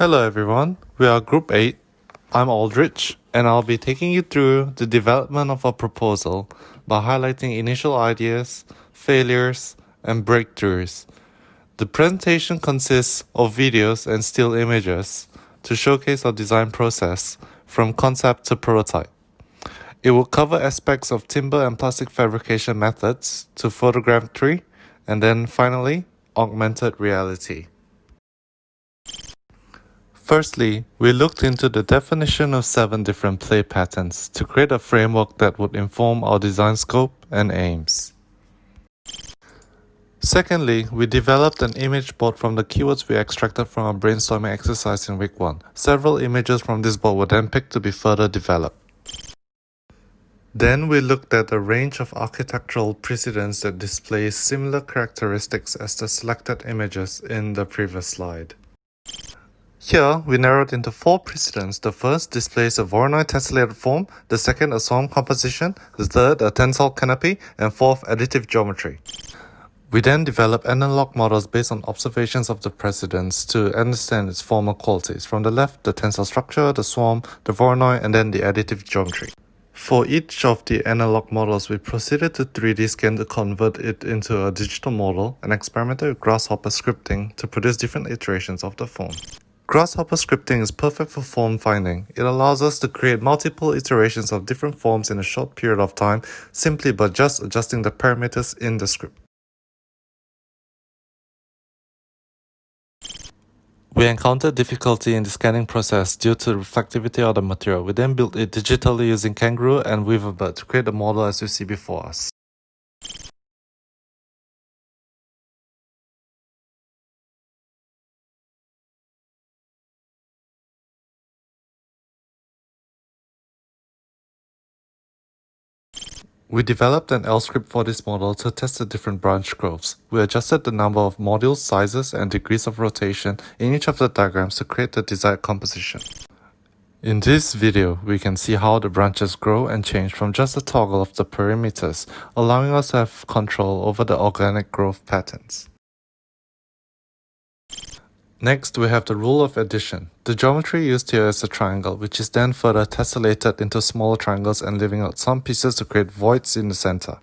Hello everyone, we are Group 8. I'm Aldrich, and I'll be taking you through the development of a proposal by highlighting initial ideas, failures, and breakthroughs. The presentation consists of videos and still images to showcase our design process from concept to prototype. It will cover aspects of timber and plastic fabrication methods to photogrammetry, and then finally, augmented reality. Firstly, we looked into the definition of 7 different play patterns to create a framework that would inform our design scope and aims. Secondly, we developed an image board from the keywords we extracted from our brainstorming exercise in week 1. Several images from this board were then picked to be further developed. Then we looked at a range of architectural precedents that display similar characteristics as the selected images in the previous slide. Here, we narrowed into 4 precedents. The first displays a Voronoi tessellated form, the second a swarm composition, the third a tensile canopy, and fourth additive geometry. We then developed analog models based on observations of the precedents to understand its formal qualities. From the left, the tensile structure, the swarm, the Voronoi, and then the additive geometry. For each of the analog models, we proceeded to 3D scan to convert it into a digital model and experimented with grasshopper scripting to produce different iterations of the form. Grasshopper scripting is perfect for form finding. It allows us to create multiple iterations of different forms in a short period of time simply by just adjusting the parameters in the script. We encountered difficulty in the scanning process due to the reflectivity of the material. We then built it digitally using Kangaroo and Weaverbird to create the model as you see before us. We developed an L script for this model to test the different branch growths. We adjusted the number of modules, sizes, and degrees of rotation in each of the diagrams to create the desired composition. In this video, we can see how the branches grow and change from just a toggle of the perimeters, allowing us to have control over the organic growth patterns. Next, we have the rule of addition. The geometry used here is a triangle, which is then further tessellated into smaller triangles and leaving out some pieces to create voids in the center.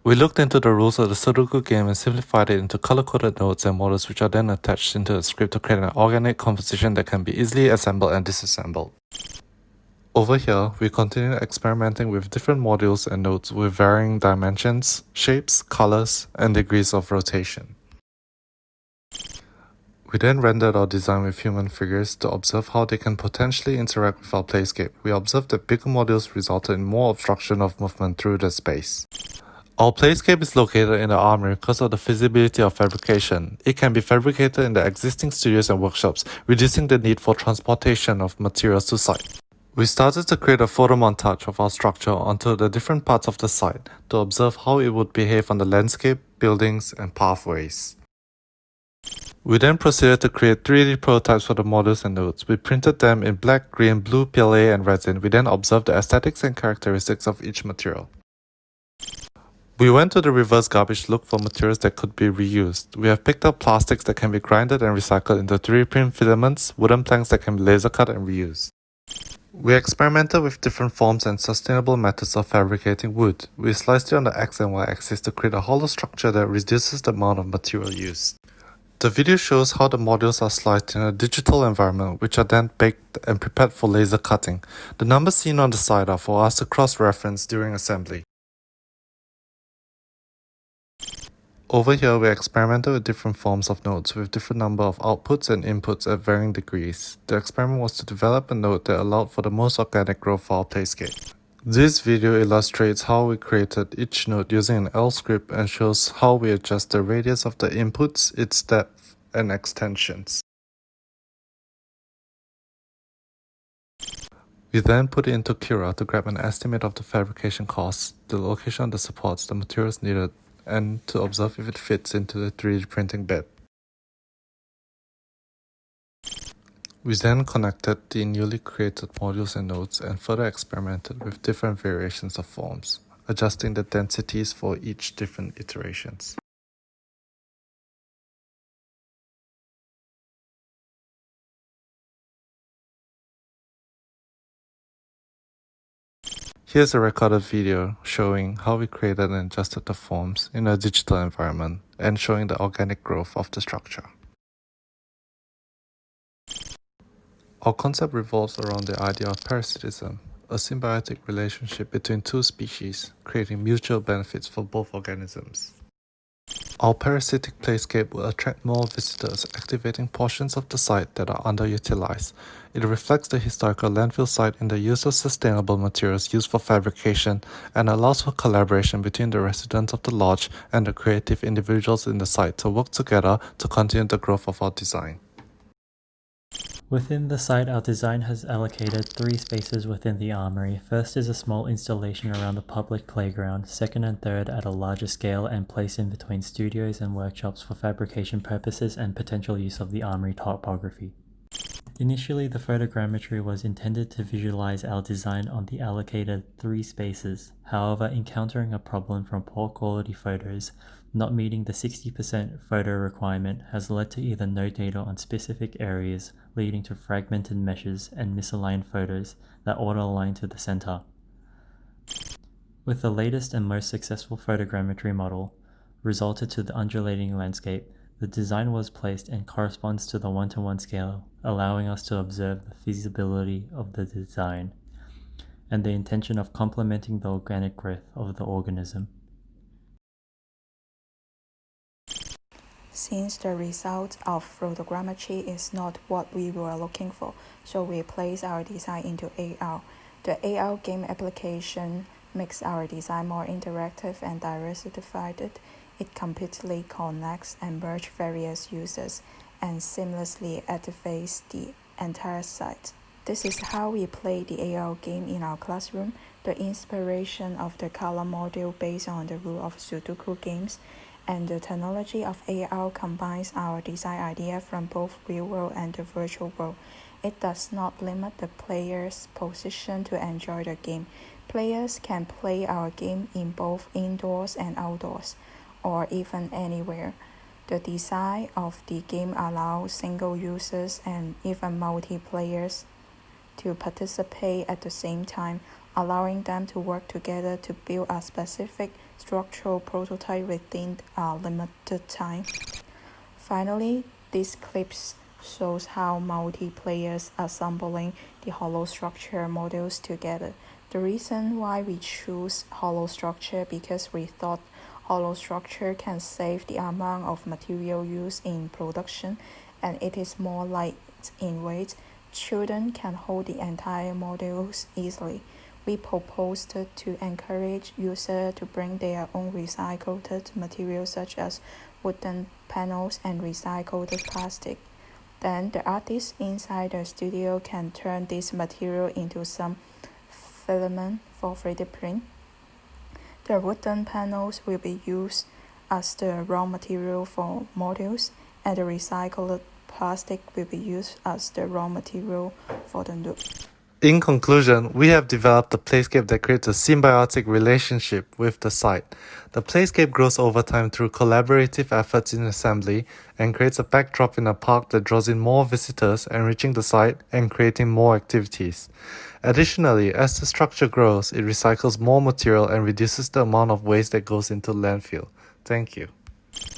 We looked into the rules of the Sudoku game and simplified it into color-coded nodes and models, which are then attached into the script to create an organic composition that can be easily assembled and disassembled. Over here, we continue experimenting with different modules and nodes with varying dimensions, shapes, colors, and degrees of rotation. We then rendered our design with human figures to observe how they can potentially interact with our playscape. We observed that bigger modules resulted in more obstruction of movement through the space. Our playscape is located in the armory because of the feasibility of fabrication. It can be fabricated in the existing studios and workshops, reducing the need for transportation of materials to site. We started to create a photo montage of our structure onto the different parts of the site to observe how it would behave on the landscape, buildings, and pathways. We then proceeded to create 3D prototypes for the models and nodes. We printed them in black, green, blue, PLA, and resin. We then observed the aesthetics and characteristics of each material. We went to the reverse garbage to look for materials that could be reused. We have picked up plastics that can be grinded and recycled into 3D print filaments, wooden planks that can be laser cut and reused. We experimented with different forms and sustainable methods of fabricating wood. We sliced it on the X and Y axis to create a hollow structure that reduces the amount of material used. The video shows how the modules are sliced in a digital environment, which are then baked and prepared for laser cutting. The numbers seen on the side are for us to cross-reference during assembly. Over here, we experimented with different forms of nodes with different number of outputs and inputs at varying degrees. The experiment was to develop a node that allowed for the most organic growth for our playscape. This video illustrates how we created each node using an L script and shows how we adjust the radius of the inputs, its depth, and extensions. We then put it into Cura to grab an estimate of the fabrication costs, the location of the supports, the materials needed, and to observe if it fits into the 3D printing bed. We then connected the newly created modules and nodes and further experimented with different variations of forms. adjusting the densities for each different iterations. Here's a recorded video showing how we created and adjusted the forms in a digital environment and showing the organic growth of the structure. Our concept revolves around the idea of parasitism, a symbiotic relationship between two species, creating mutual benefits for both organisms. Our parasitic playscape will attract more visitors, activating portions of the site that are underutilized. It reflects the historical landfill site in the use of sustainable materials used for fabrication and allows for collaboration between the residents of the lodge and the creative individuals in the site to work together to continue the growth of our design. Within the site, our design has allocated 3 spaces within the armory. First is a small installation around the public playground, second and third at a larger scale and placed in between studios and workshops for fabrication purposes and potential use of the armory topography. Initially, the photogrammetry was intended to visualize our design on the allocated 3 spaces. However, encountering a problem from poor quality photos, not meeting the 60% photo requirement, has led to either no data on specific areas, leading to fragmented meshes and misaligned photos that auto-align to the center. With the latest and most successful photogrammetry model resulted to the undulating landscape, the design was placed and corresponds to the 1:1 scale, allowing us to observe the feasibility of the design and the intention of complementing the organic growth of the organism. Since the result of photogrammetry is not what we were looking for, so we place our design into AR. The AR game application makes our design more interactive and diversified. It completely connects and merges various users and seamlessly activates the entire site. This is how we play the AR game in our classroom. The inspiration of the color module based on the rule of Sudoku games and the technology of AR combines our design idea from both real world and the virtual world. It does not limit the player's position to enjoy the game. Players can play our game in both indoors and outdoors, or even anywhere. The design of the game allows single users and even multiplayers to participate at the same time, allowing them to work together to build a specific structural prototype within a limited time. Finally, this clip shows how multiplayers assembling the hollow structure models together. The reason why we choose hollow structure because we thought hollow structure can save the amount of material used in production, and it is more light in weight. Children can hold the entire models easily. We proposed to encourage users to bring their own recycled materials such as wooden panels and recycled plastic. Then the artists inside the studio can turn this material into some filament for 3D print. The wooden panels will be used as the raw material for models, and the recycled plastic will be used as the raw material for the look. In conclusion, we have developed a playscape that creates a symbiotic relationship with the site. The playscape grows over time through collaborative efforts in assembly and creates a backdrop in a park that draws in more visitors, enriching the site and creating more activities. Additionally, as the structure grows, it recycles more material and reduces the amount of waste that goes into landfill. Thank you.